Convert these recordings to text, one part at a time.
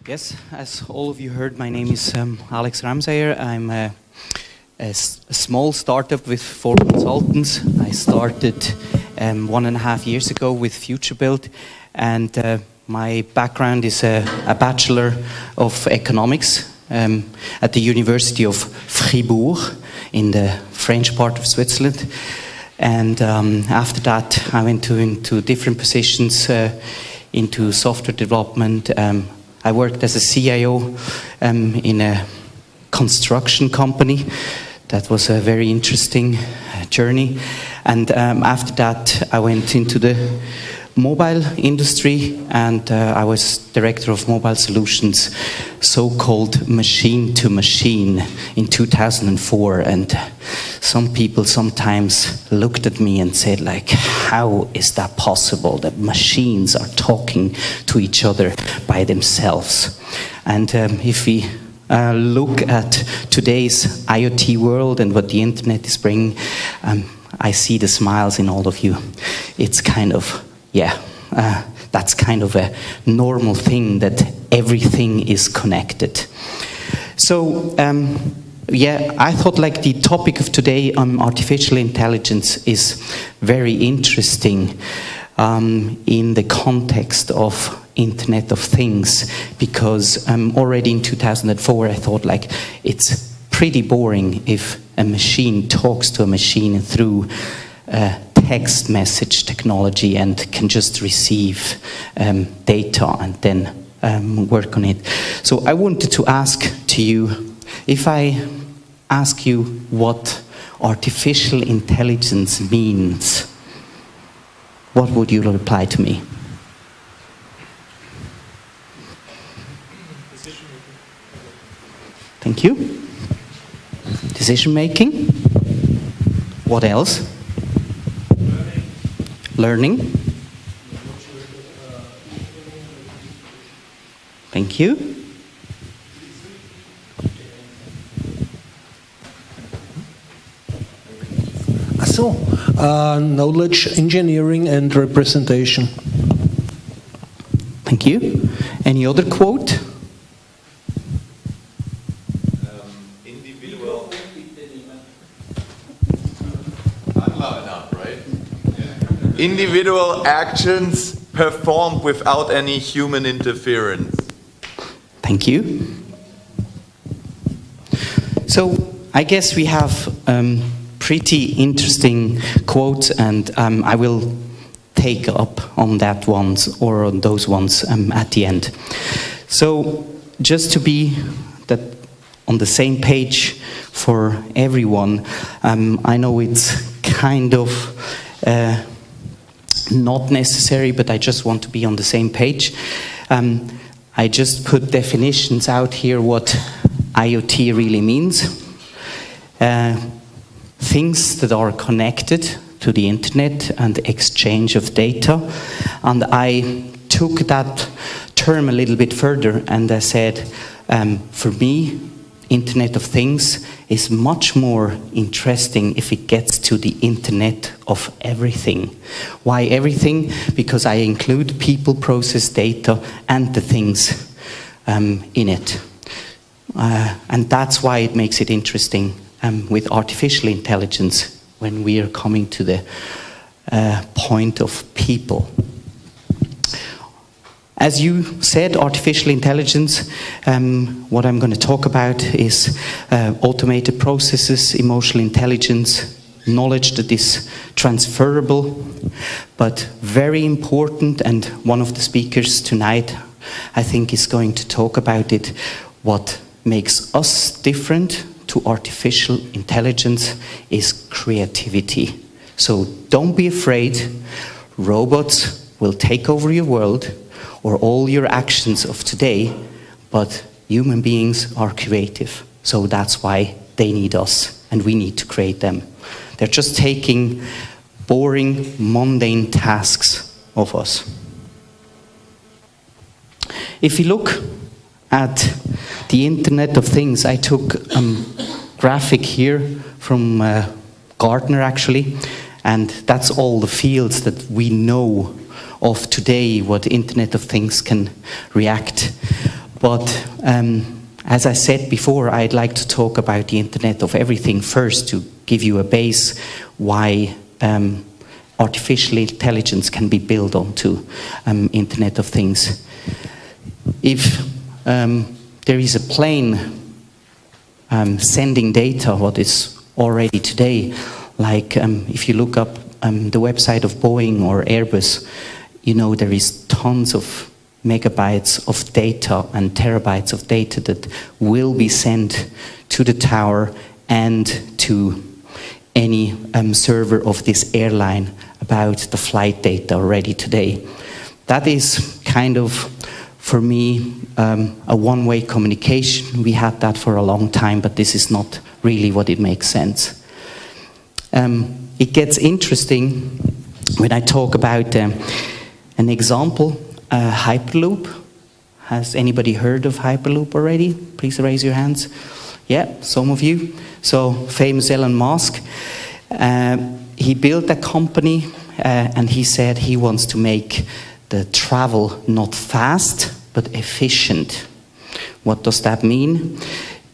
Yes, as all of you heard, my name is Alex Ramsayer. I'm a small startup with 4 consultants. I started 1.5 years ago with Futurebuilt, and my background is a Bachelor of Economics at the University of Fribourg in the French part of Switzerland. And after that, I went into different positions into software development. I worked as a CIO in a construction company. That was a very interesting journey. And after that, I went into the mobile industry, and I was director of mobile solutions, so-called machine to machine in 2004. And some people sometimes looked at me and said, like, how is that possible that machines are talking to each other by themselves? And if we look at today's IoT world and what the internet is bringing, I see the smiles in all of you. It's kind of, that's kind of a normal thing, that everything is connected. So, I thought like the topic of today on artificial intelligence is very interesting in the context of Internet of Things, because already in 2004 I thought like it's pretty boring if a machine talks to a machine through text message technology and can just receive data and then work on it. So I wanted to ask to you, if I ask you what artificial intelligence means, what would you reply to me? Thank you. Decision making. What else? Learning. Thank you. So, knowledge, engineering, and representation. Thank you. Any other quote? Individual. I'm loud enough, right? Yeah. Individual actions performed without any human interference. Thank you. So, I guess we have pretty interesting quotes, and I will take up on that ones or on those ones at the end. So just to be that on the same page for everyone, I know it's kind of not necessary, but I just want to be on the same page. I just put definitions out here what IoT really means. Things that are connected to the internet and exchange of data. And I took that term a little bit further, and I said, for me, Internet of Things is much more interesting if it gets to the Internet of Everything. Why everything? Because I include people, process, data, and the things in it. And that's why it makes it interesting with artificial intelligence when we are coming to the point of people. As you said, artificial intelligence, what I'm going to talk about is automated processes, emotional intelligence, knowledge that is transferable, but very important, and one of the speakers tonight, I think, is going to talk about it, what makes us different to artificial intelligence is creativity. So don't be afraid. Robots will take over your world or all your actions of today, but human beings are creative. So that's why they need us, and we need to create them. They're just taking boring, mundane tasks of us. If you look at the Internet of Things, I took a graphic here from Gartner, actually, and that's all the fields that we know of today, what Internet of Things can react. But as I said before, I'd like to talk about the Internet of Everything first to give you a base why artificial intelligence can be built onto Internet of Things. If there is a plane sending data, what is already today, like if you look up the website of Boeing or Airbus, you know there is tons of megabytes of data and terabytes of data that will be sent to the tower and to any server of this airline about the flight data already today. That is kind of, for me, a one-way communication. We had that for a long time, but this is not really what it makes sense. It gets interesting when I talk about an example, Hyperloop. Has anybody heard of Hyperloop already? Please raise your hands. Yeah, some of you. So, famous Elon Musk. He built a company and he said he wants to make the travel not fast, but efficient. What does that mean?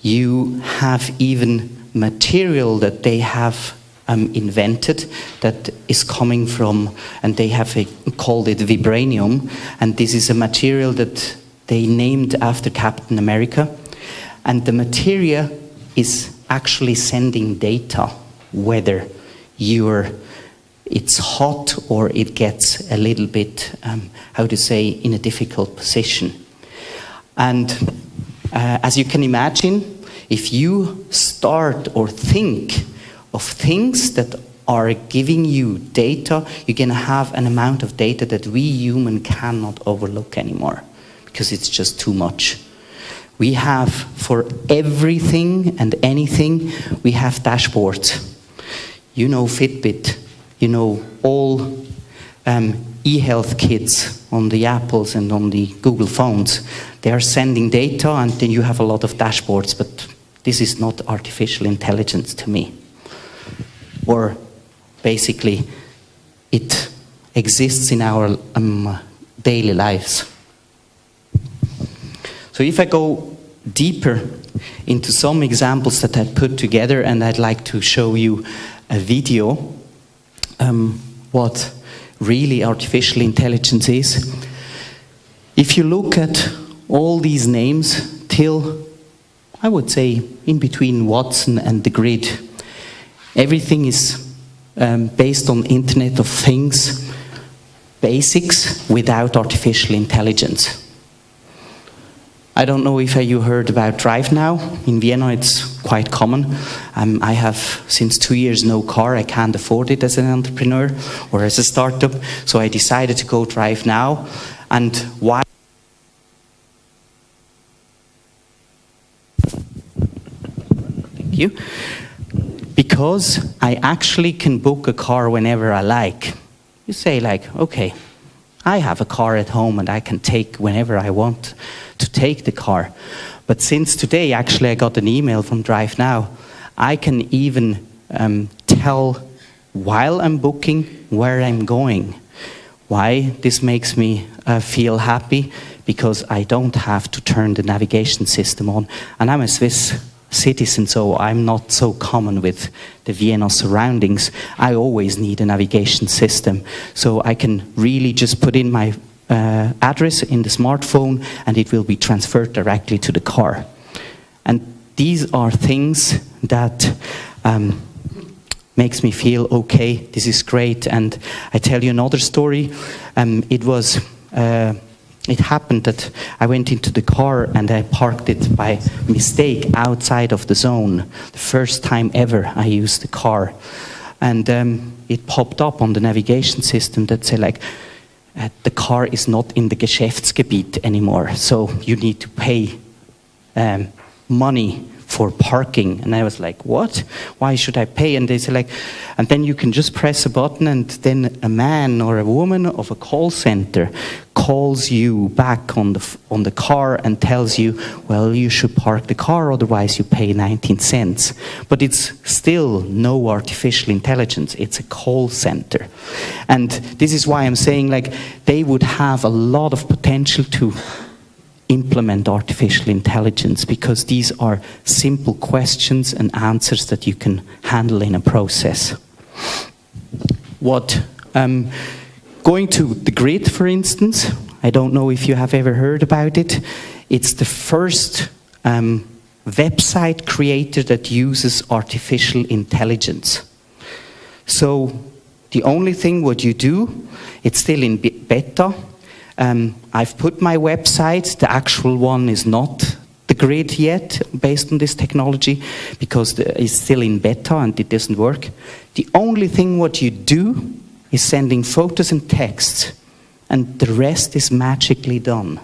You have even material that they have invented that is coming from, and they have called it vibranium, and this is a material that they named after Captain America, and the material is actually sending data, whether it's hot or it gets a little bit, in a difficult position. And as you can imagine, if you start or think of things that are giving you data, you're going to have an amount of data that we human cannot overlook anymore, because it's just too much. We have, for everything and anything, we have dashboards. You know Fitbit, you know all e-health kits on the Apples and on the Google phones. They are sending data and then you have a lot of dashboards, but this is not artificial intelligence to me. Or basically, it exists in our daily lives. So if I go deeper into some examples that I put together, and I'd like to show you a video, what really artificial intelligence is. If you look at all these names till, I would say, in between Watson and the grid, everything is based on Internet of Things basics without artificial intelligence. I don't know if you heard about Drive Now. In Vienna it's quite common. I have since 2 years no car. I can't afford it as an entrepreneur or as a startup, so I decided to go Drive Now. And why? Thank you. Because I actually can book a car whenever I like. You say like, okay, I have a car at home and I can take whenever I want to take the car. But since today, actually, I got an email from Drive Now. I can even tell while I'm booking where I'm going. Why? This makes me feel happy, because I don't have to turn the navigation system on. And I'm a Swiss citizen, so I'm not so common with the Vienna surroundings. I always need a navigation system. So I can really just put in my address in the smartphone and it will be transferred directly to the car. And these are things that makes me feel, okay, this is great. And I tell you another story. It happened that I went into the car and I parked it by mistake outside of the zone. The first time ever I used the car. And it popped up on the navigation system that said like, the car is not in the Geschäftsgebiet anymore, so you need to pay money for parking. And I was like, what? Why should I pay? And they said like, and then you can just press a button and then a man or a woman of a call center calls you back on the car and tells you, well, you should park the car, otherwise you pay 19 cents. But it's still no artificial intelligence, it's a call center. And this is why I'm saying like, they would have a lot of potential to implement artificial intelligence, because these are simple questions and answers that you can handle in a process. Going to the grid, for instance, I don't know if you have ever heard about it. It's the first website creator that uses artificial intelligence. So the only thing what you do, it's still in beta. I've put my website, the actual one is not the grid yet, based on this technology, because it's still in beta and it doesn't work. The only thing what you do is sending photos and texts, and the rest is magically done.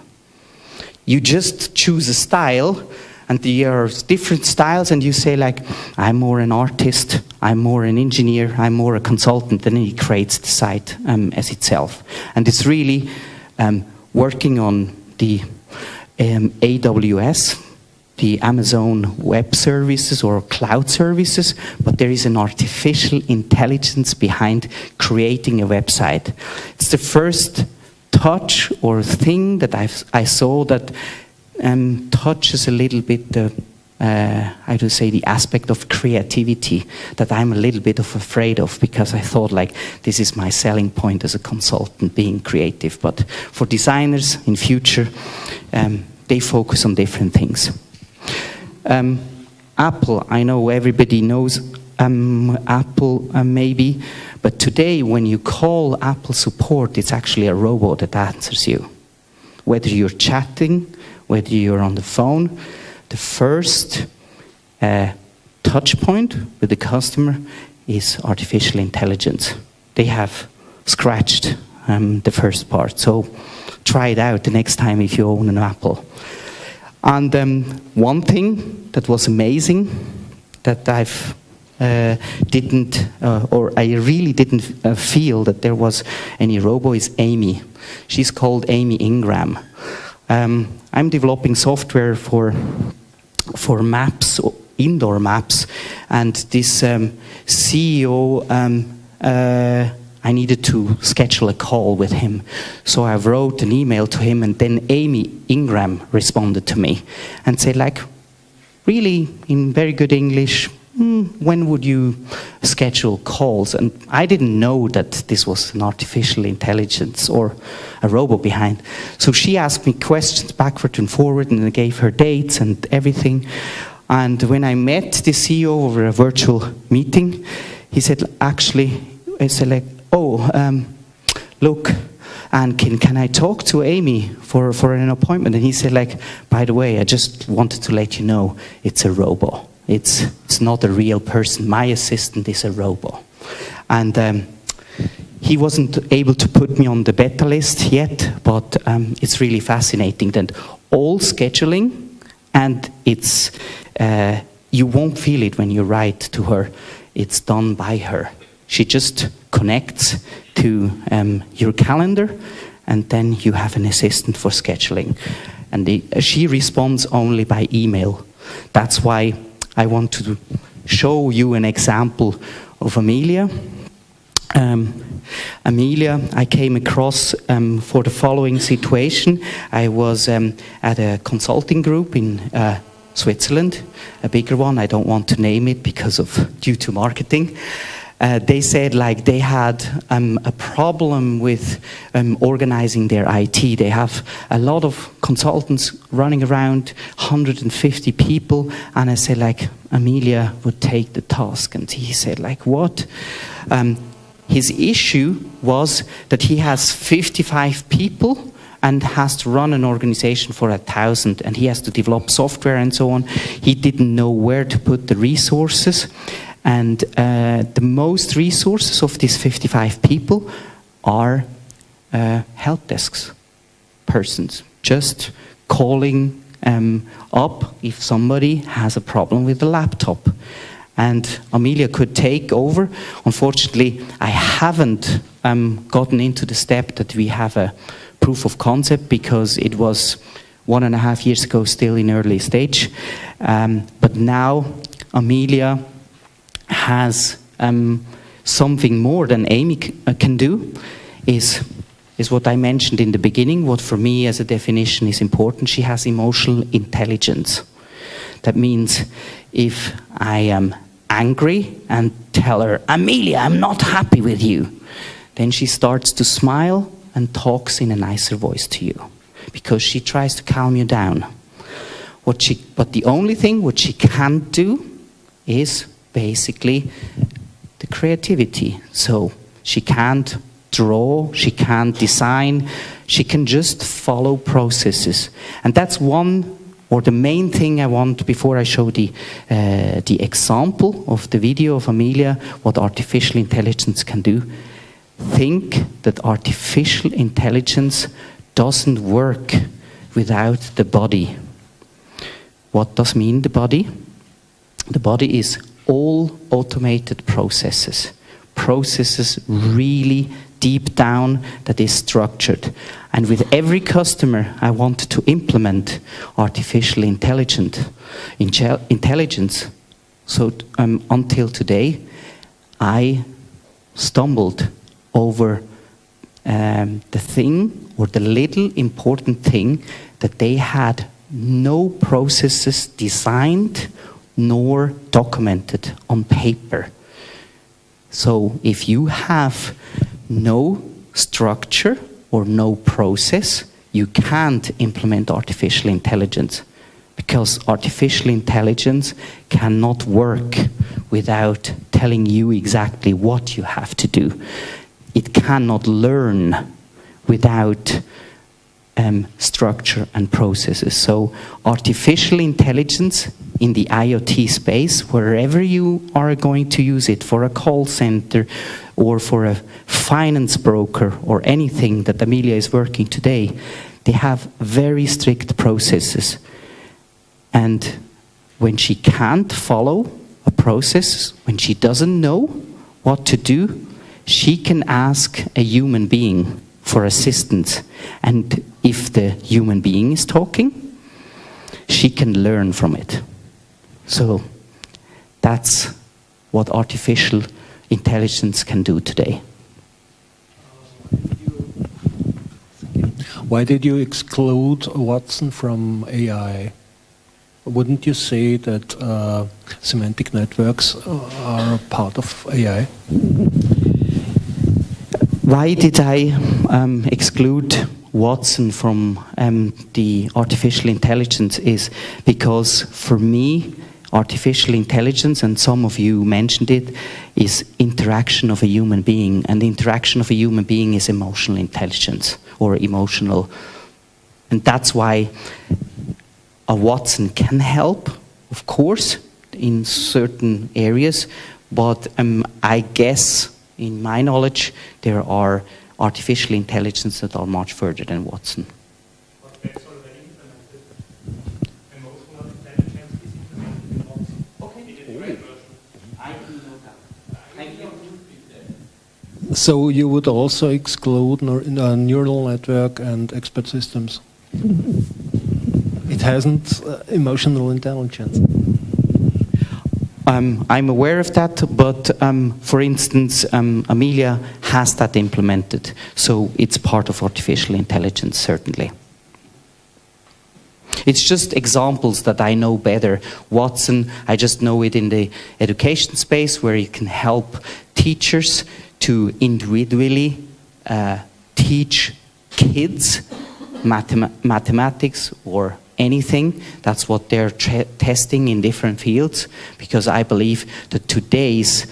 You just choose a style, and there are different styles, and you say like, I'm more an artist, I'm more an engineer, I'm more a consultant, and then he creates the site as itself. And it's really working on the AWS, the Amazon Web Services or cloud services, but there is an artificial intelligence behind creating a website. It's the first touch or thing that I saw that touches a little bit the, I would say, the aspect of creativity that I'm a little bit afraid of, because I thought like this is my selling point as a consultant, being creative. But for designers in future, they focus on different things. Apple, I know everybody knows Apple maybe, but today when you call Apple support, it's actually a robot that answers you. Whether you're chatting, whether you're on the phone, the first touch point with the customer is artificial intelligence. They have scratched the first part, so try it out the next time if you own an Apple. And one thing that was amazing that I really didn't feel that there was any robot is Amy. She's called Amy Ingram. I'm developing software for maps, indoor maps, and this CEO, I needed to schedule a call with him. So I wrote an email to him, and then Amy Ingram responded to me and said like, really, in very good English, when would you schedule calls? And I didn't know that this was an artificial intelligence or a robot behind. So she asked me questions backward and forward, and I gave her dates and everything. And when I met the CEO over a virtual meeting, he said, actually, I said like, look, and can I talk to Amy for an appointment? And he said like, by the way, I just wanted to let you know, it's a robot. It's not a real person. My assistant is a robot. And he wasn't able to put me on the beta list yet, but it's really fascinating that all scheduling, and it's you won't feel it when you write to her. It's done by her. She just connects to your calendar, and then you have an assistant for scheduling. And she responds only by email. That's why I want to show you an example of Amelia. Amelia, I came across for the following situation. I was at a consulting group in Switzerland, a bigger one. I don't want to name it due to marketing. They said like they had a problem with organizing their IT. They have a lot of consultants running around, 150 people, and I said like, Amelia would take the task, and he said like, what? His issue was that he has 55 people and has to run an organization for 1,000, and he has to develop software and so on. He didn't know where to put the resources. And the most resources of these 55 people are help desks persons, just calling up if somebody has a problem with the laptop. And Amelia could take over. Unfortunately, I haven't gotten into the step that we have a proof of concept, because it was 1.5 years ago, still in early stage. But now Amelia has something more than Amy can do, is is what I mentioned in the beginning, what for me as a definition is important. She has emotional intelligence. That means if I am angry and tell her, Amelia, I'm not happy with you, then she starts to smile and talks in a nicer voice to you, because she tries to calm you down. But the only thing what she can't do is basically the creativity. So she can't draw, she can't design, she can just follow processes. And that's one, or the main thing I want, before I show the example of the video of Amelia, what artificial intelligence can do. Think that artificial intelligence doesn't work without the body. What does mean the body? The body is all automated processes. Processes really deep down that is structured. And with every customer I want to implement artificial intelligence. So until today, I stumbled over the thing, or the little important thing, that they had no processes designed nor documented on paper. So if you have no structure or no process, you can't implement artificial intelligence, because artificial intelligence cannot work without telling you exactly what you have to do. It cannot learn without structure and processes. So artificial intelligence in the IoT space, wherever you are going to use it, for a call center or for a finance broker or anything that Amelia is working today, they have very strict processes. And when she can't follow a process, when she doesn't know what to do, she can ask a human being for assistance. And if the human being is talking, she can learn from it. So that's what artificial intelligence can do today. Why did you exclude Watson from AI? Wouldn't you say that semantic networks are part of AI? Why did I exclude Watson from the artificial intelligence? Is because for me, artificial intelligence, and some of you mentioned it, is interaction of a human being. And the interaction of a human being is emotional intelligence, or emotional. And that's why a Watson can help, of course, in certain areas, but I guess, in my knowledge, there are artificial intelligence that are much further than Watson. But that's already implemented. Emotional intelligence is implemented in Watson. Okay. In the direct version. I do know that. Thank you. So you would also exclude neural network and expert systems? It hasn't emotional intelligence. I'm aware of that, but for instance, Amelia has that implemented, so it's part of artificial intelligence, certainly. It's just examples that I know better. Watson, I just know it in the education space, where it can help teachers to individually teach kids mathematics or anything. That's what they're testing in different fields, because I believe that today's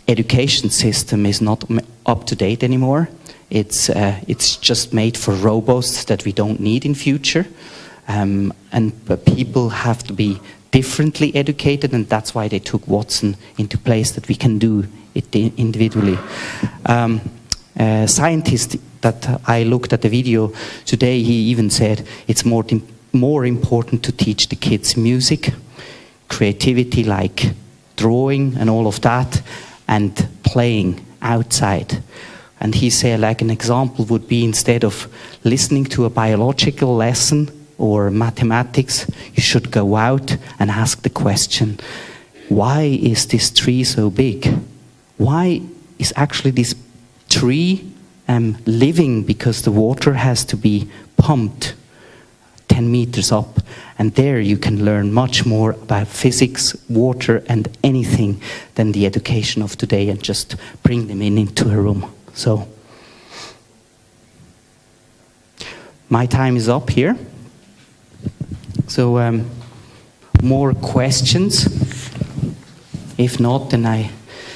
education system is not up to date anymore. It's just made for robots that we don't need in future, but people have to be differently educated, and that's why they took Watson into place, that we can do it individually. Scientist that I looked at the video today, he even said it's more important to teach the kids music, creativity like drawing and all of that, and playing outside. And he said, like, an example would be, instead of listening to a biological lesson or mathematics, you should go out and ask the question, why is this tree so big? Why is actually this tree living because the water has to be pumped 10 meters up, and there you can learn much more about physics, water, and anything than the education of today, and just bring them into a room. So my time is up here. So more questions? If not, then I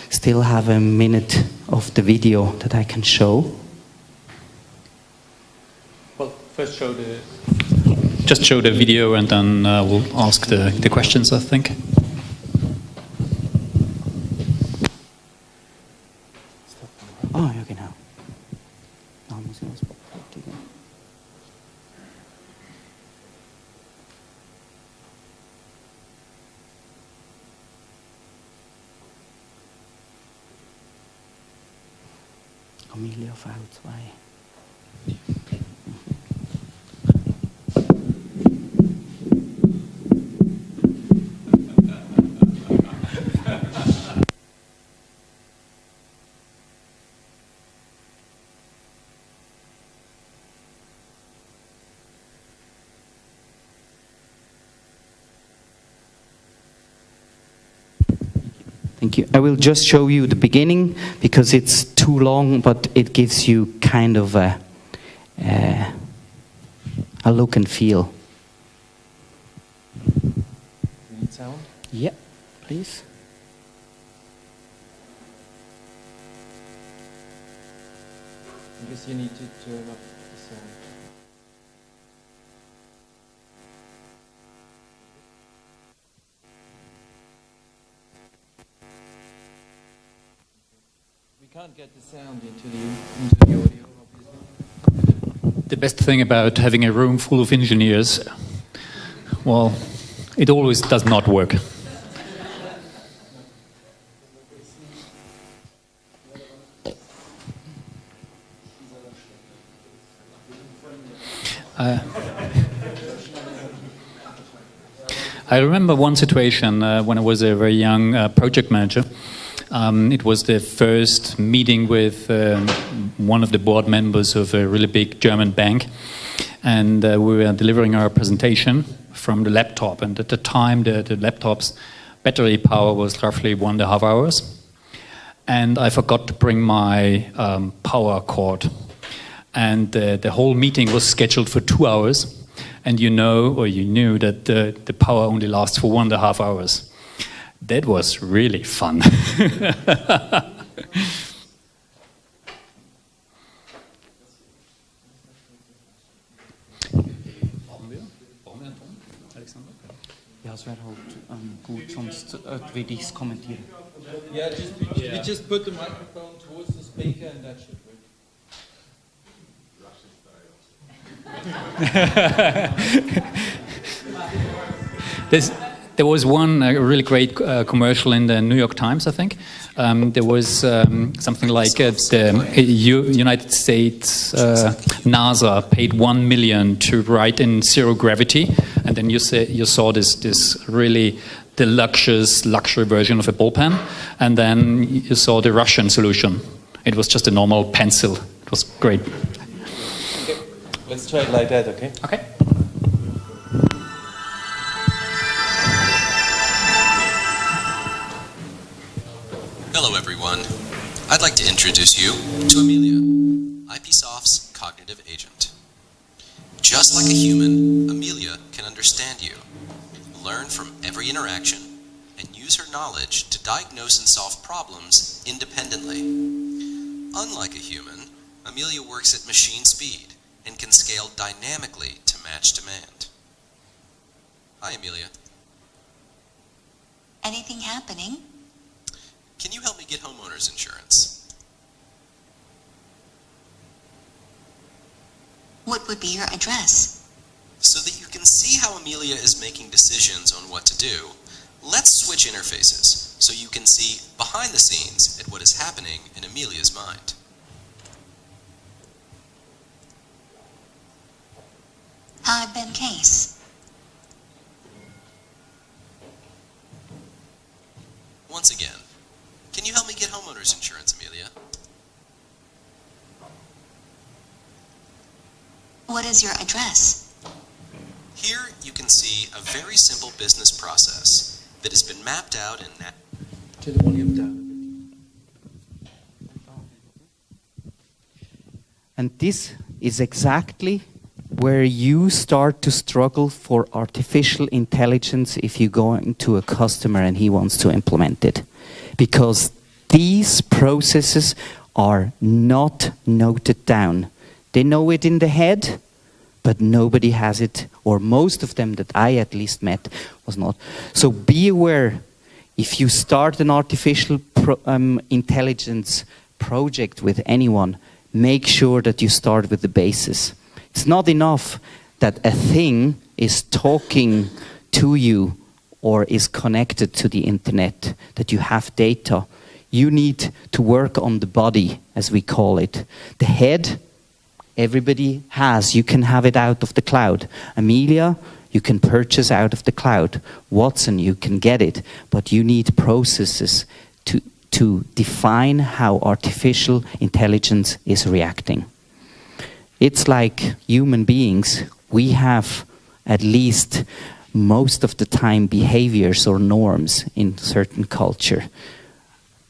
still have a minute of the video that I can show. Well, first just show the video, and then we'll ask the questions, I think. Oh, ja, genau. Da muss ich was bestätigen. Amelia V2. Thank you. I will just show you the beginning because it's too long, but it gives you kind of a look and feel. Need sound? Yeah, please. I guess you need to turn up the sound. We can't get the sound into the audio, obviously. The best thing about having a room full of engineers, well, it always does not work. I remember one situation when I was a very young project manager. It was the first meeting with one of the board members of a really big German bank, and we were delivering our presentation from the laptop, and at the time the laptop's battery power was roughly 1.5 hours, and I forgot to bring my power cord, and the whole meeting was scheduled for 2 hours, and you knew that the power only lasts for 1.5 hours. That was really fun. Ja, es wäre halt gut, sonst würde ich es kommentieren. Yeah, we just put the microphone towards the speaker and that should work. There was one really great commercial in the New York Times, I think. There was something like the United States NASA paid $1 million to write in zero gravity, and then you saw this really deluxe luxury version of a ball pen, and then you saw the Russian solution. It was just a normal pencil. It was great. Okay, let's try it like that, okay? Okay. Hello everyone. I'd like to introduce you to Amelia, IPsoft's cognitive agent. Just like a human, Amelia can understand you, learn from every interaction, and use her knowledge to diagnose and solve problems independently. Unlike a human, Amelia works at machine speed and can scale dynamically to match demand. Hi, Amelia. Anything happening? Can you help me get homeowners insurance? What would be your address? So that you can see how Amelia is making decisions on what to do, let's switch interfaces so you can see behind the scenes at what is happening in Amelia's mind. I've been Case. Once again, can you help me get homeowners insurance, Amelia? What is your address? Here you can see a very simple business process that has been mapped out in that. To the volume down. And this is exactly where you start to struggle for artificial intelligence if you go into a customer and he wants to implement it. Because these processes are not noted down. They know it in the head, but nobody has it, or most of them that I at least met was not. So be aware, if you start an artificial intelligence project with anyone, make sure that you start with the basis. It's not enough that a thing is talking to you or is connected to the internet, that you have data. You need to work on the body, as we call it. The head, everybody has. You can have it out of the cloud. Amelia, you can purchase out of the cloud. Watson, you can get it. But you need processes to define how artificial intelligence is reacting. It's like human beings. We have at least most of the time behaviors or norms in certain culture.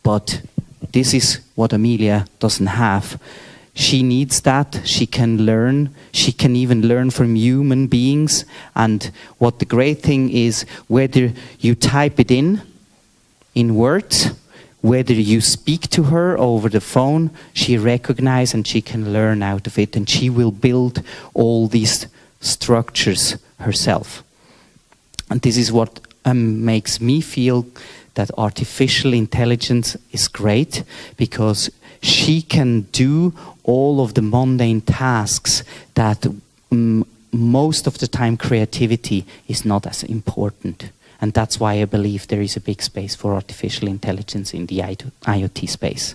But this is what Amelia doesn't have. She needs that. She can learn. She can even learn from human beings. And what the great thing is, whether you type it in words, whether you speak to her over the phone, she recognizes and she can learn out of it, and she will build all these structures herself. And this is what makes me feel that artificial intelligence is great, because she can do all of the mundane tasks that most of the time creativity is not as important. And that's why I believe there is a big space for artificial intelligence in the IoT space.